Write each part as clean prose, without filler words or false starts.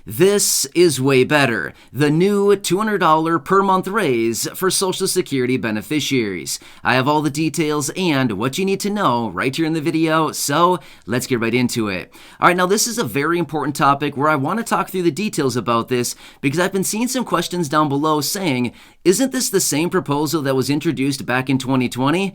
This is way better. The new $200 per month raise for Social Security beneficiaries. I have all the details and what you need to know right here in the video, so let's get right into it. All right, now this is a very important topic where I want to talk through the details about this because I've been seeing some questions down below saying, isn't this the same proposal that was introduced back in 2020?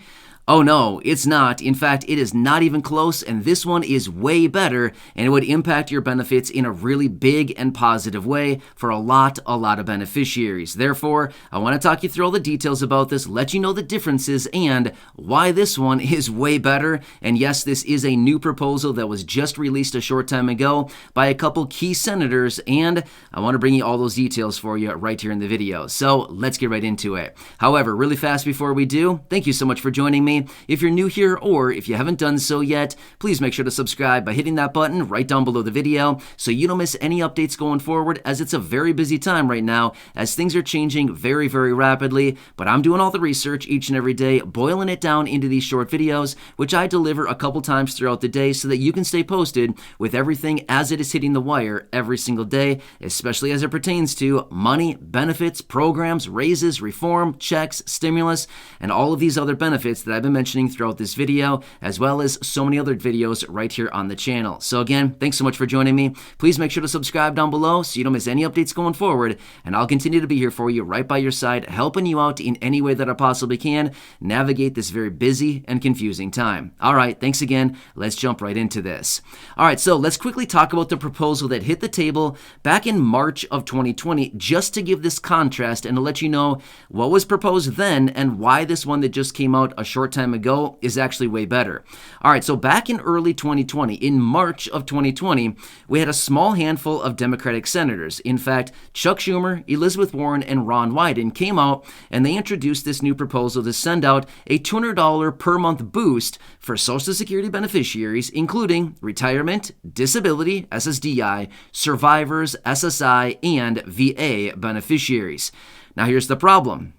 Oh no, it's not. In fact, it is not even close, and this one is way better, and it would impact your benefits in a really big and positive way for a lot of beneficiaries. Therefore, I want to talk you through all the details about this, let you know the differences, and why this one is way better. And yes, this is a new proposal that was just released a short time ago by a couple key senators, and I want to bring you all those details for you right here in the video. So let's get right into it. However, really fast before we do, thank you so much for joining me. If you're new here or if you haven't done so yet, please make sure to subscribe by hitting that button right down below the video so you don't miss any updates going forward, as it's a very busy time right now as things are changing very rapidly. But I'm doing all the research each and every day, boiling it down into these short videos, which I deliver a couple times throughout the day so that you can stay posted with everything as it is hitting the wire every single day, especially as it pertains to money, benefits, programs, raises, reform, checks, stimulus, and all of these other benefits that I've been mentioning throughout this video, as well as so many other videos right here on the channel. So again, thanks so much for joining me. Please make sure to subscribe down below so you don't miss any updates going forward, and I'll continue to be here for you right by your side, helping you out in any way that I possibly can navigate this very busy and confusing time. All right, thanks again. Let's jump right into this. All right, so let's quickly talk about the proposal that hit the table back in March of 2020, just to give this contrast and to let you know what was proposed then and why this one that just came out a short time ago is actually way better. All right, so back in early 2020, in March of 2020, we had a small handful of Democratic senators. In fact, Chuck Schumer, Elizabeth Warren, and Ron Wyden came out and they introduced this new proposal to send out a $200 per month boost for Social Security beneficiaries, including retirement, disability, SSDI, survivors, SSI, and VA beneficiaries. Now here's the problem.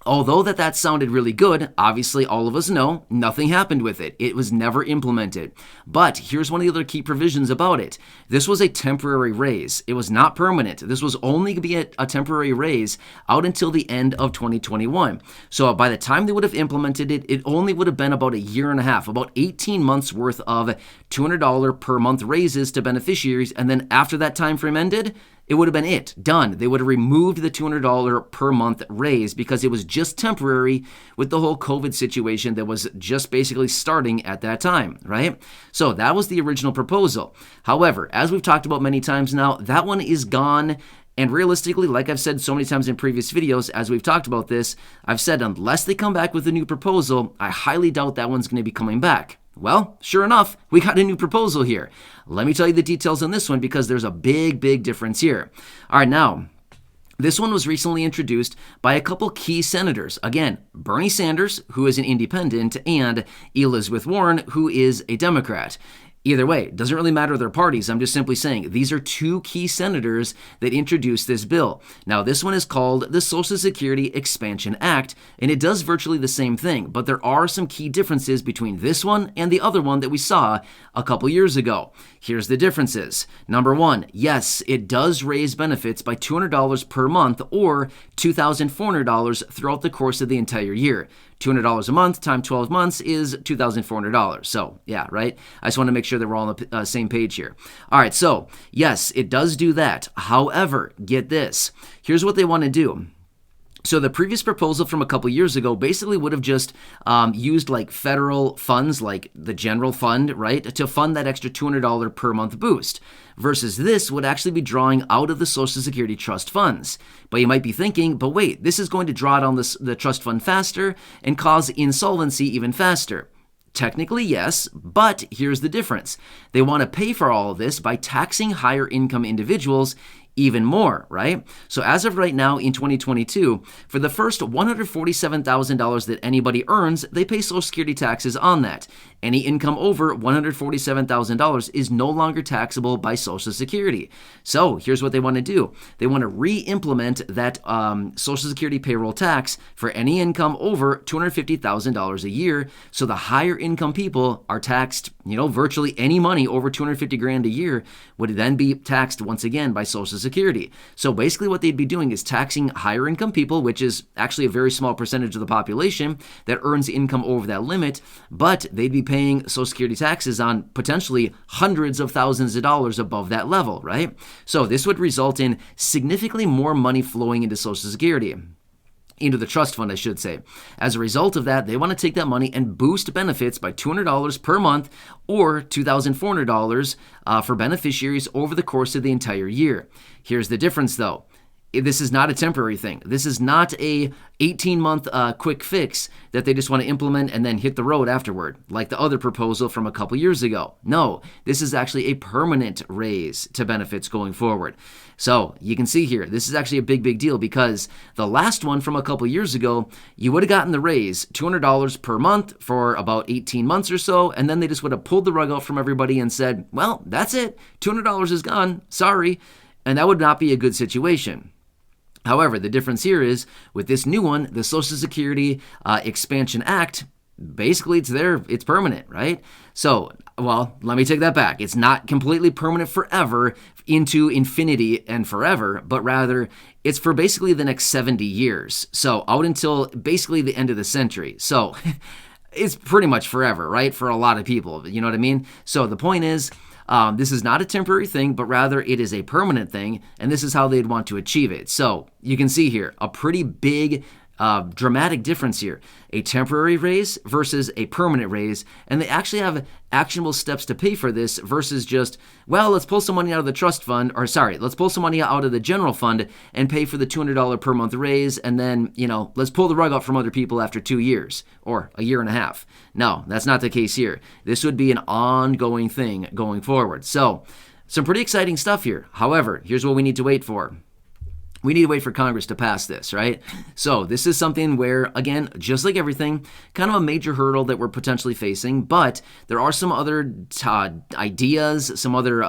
Although that sounded really good, obviously all of us know nothing happened with it. It was never implemented. But here's one of the other key provisions about it. This was a temporary raise. It was not permanent. This was only going to be a temporary raise out until the end of 2021. So by the time they would have implemented it, it only would have been about a year and a half, about 18 months worth of $200 per month raises to beneficiaries. And then after that time frame ended, it would have been done. They would have removed the $200 per month raise because it was just temporary with the whole COVID situation that was just basically starting at that time, right? So that was the original proposal. However, as we've talked about many times now, that one is gone. And realistically, like I've said so many times in previous videos, as we've talked about this, I've said unless they come back with a new proposal, I highly doubt that one's going to be coming back. Well, sure enough, we got a new proposal here. Let me tell you the details on this one because there's a big difference here. All right, now, this one was recently introduced by a couple key senators. Again, Bernie Sanders, who is an independent, and Elizabeth Warren, who is a Democrat. Either way, it doesn't really matter their parties. I'm just simply saying these are two key senators that introduced this bill. Now, this one is called the Social Security Expansion Act, and it does virtually the same thing, but there are some key differences between this one and the other one that we saw a couple years ago. Here's the differences. Number one, yes, it does raise benefits by $200 per month or $2,400 throughout the course of the entire year. $200 a month times 12 months is $2,400. So, yeah, right? I just want to make sure that we're all on the same page here. All right, so, yes, it does do that. However, get this. Here's what they want to do. So the previous proposal from a couple years ago basically would have just used like federal funds, like the general fund, right, to fund that extra $200 per month boost. Versus this would actually be drawing out of the Social Security trust funds. But you might be thinking, but wait, this is going to draw down the trust fund faster and cause insolvency even faster. Technically, yes, but here's the difference. They want to pay for all of this by taxing higher income individuals even more, right? So as of right now in 2022, for the first $147,000 that anybody earns, they pay Social Security taxes on that. Any income over $147,000 is no longer taxable by Social Security. So here's what they want to do. They want to re-implement that Social Security payroll tax for any income over $250,000 a year. So the higher income people are taxed, virtually any money over 250 grand a year would then be taxed once again by Social Security. So basically what they'd be doing is taxing higher income people, which is actually a very small percentage of the population that earns income over that limit, but they'd be paying Social Security taxes on potentially hundreds of thousands of dollars above that level, right? So this would result in significantly more money flowing into Social Security. Into the trust fund, I should say. As a result of that, they want to take that money and boost benefits by $200 per month or $2,400 for beneficiaries over the course of the entire year. Here's the difference, though. This is not a temporary thing. This is not a 18-month quick fix that they just want to implement and then hit the road afterward, like the other proposal from a couple years ago. No, this is actually a permanent raise to benefits going forward. So you can see here, this is actually a big deal because the last one from a couple years ago, you would have gotten the raise, $200 per month for about 18 months or so, and then they just would have pulled the rug out from everybody and said, well, that's it, $200 is gone, sorry, and that would not be a good situation. However, the difference here is with this new one, the Social Security Expansion Act, basically it's permanent, right? So, well, let me take that back. It's not completely permanent forever into infinity and forever, but rather it's for basically the next 70 years. So out until basically the end of the century. So it's pretty much forever, right? For a lot of people, you know what I mean? So the point is, this is not a temporary thing, but rather it is a permanent thing, and this is how they'd want to achieve it. So you can see here a pretty big dramatic difference here. A temporary raise versus a permanent raise, and they actually have actionable steps to pay for this versus just, well, let's pull some money out of the trust fund, let's pull some money out of the general fund and pay for the $200 per month raise, and then, let's pull the rug out from other people after 2 years or a year and a half. No, that's not the case here. This would be an ongoing thing going forward. So, some pretty exciting stuff here. However, here's what we need to wait for. We need to wait for Congress to pass this, right? So this is something where, again, just like everything, kind of a major hurdle that we're potentially facing, but there are some other ideas, some other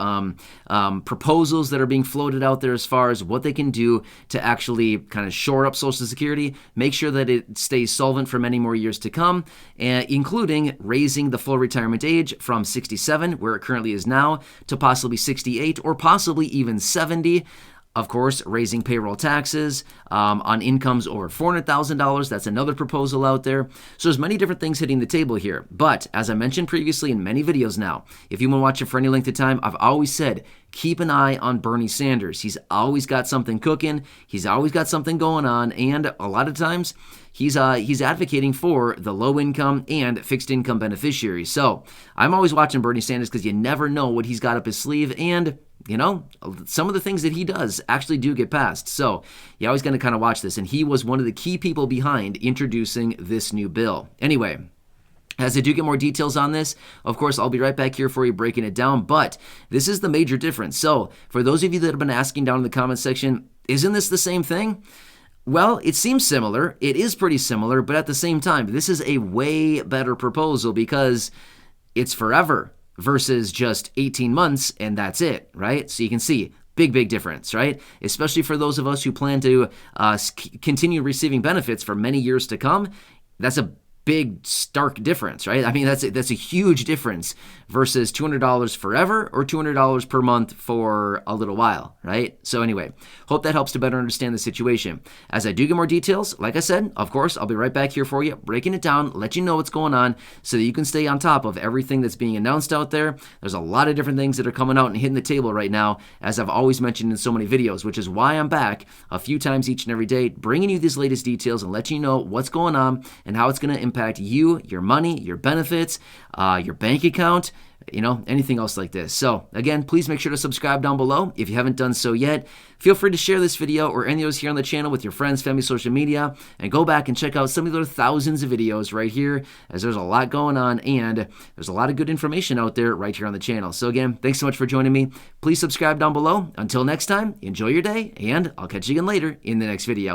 proposals that are being floated out there as far as what they can do to actually kind of shore up Social Security, make sure that it stays solvent for many more years to come, including raising the full retirement age from 67, where it currently is now, to possibly 68 or possibly even 70. Of course, raising payroll taxes on incomes over $400,000. That's another proposal out there. So there's many different things hitting the table here. But as I mentioned previously in many videos now, if you've been watching for any length of time, I've always said, keep an eye on Bernie Sanders. He's always got something cooking. He's always got something going on. And a lot of times, he's advocating for the low-income and fixed-income beneficiaries. So I'm always watching Bernie Sanders because you never know what he's got up his sleeve. And some of the things that he does actually do get passed. So you always got to kind of watch this. And he was one of the key people behind introducing this new bill. Anyway, as I do get more details on this, of course, I'll be right back here for you breaking it down. But this is the major difference. So for those of you that have been asking down in the comment section, isn't this the same thing? Well, it seems similar. It is pretty similar. But at the same time, this is a way better proposal because it's forever versus just 18 months and that's it, right? So you can see big difference, right? Especially for those of us who plan to continue receiving benefits for many years to come. That's a big stark difference, right? I mean, that's a huge difference versus $200 forever or $200 per month for a little while, right? So anyway, hope that helps to better understand the situation. As I do get more details, like I said, of course, I'll be right back here for you, breaking it down, let you know what's going on so that you can stay on top of everything that's being announced out there. There's a lot of different things that are coming out and hitting the table right now, as I've always mentioned in so many videos, which is why I'm back a few times each and every day, bringing you these latest details and letting you know what's going on and how it's going to impact you, your money, your benefits, your bank account, anything else like this. So again, please make sure to subscribe down below if you haven't done so yet. Feel free to share this video or any of those here on the channel with your friends, family, social media, and go back and check out some of the thousands of videos right here, as there's a lot going on and there's a lot of good information out there right here on the channel. So again, thanks so much for joining me. Please subscribe down below. Until next time, enjoy your day, and I'll catch you again later in the next video.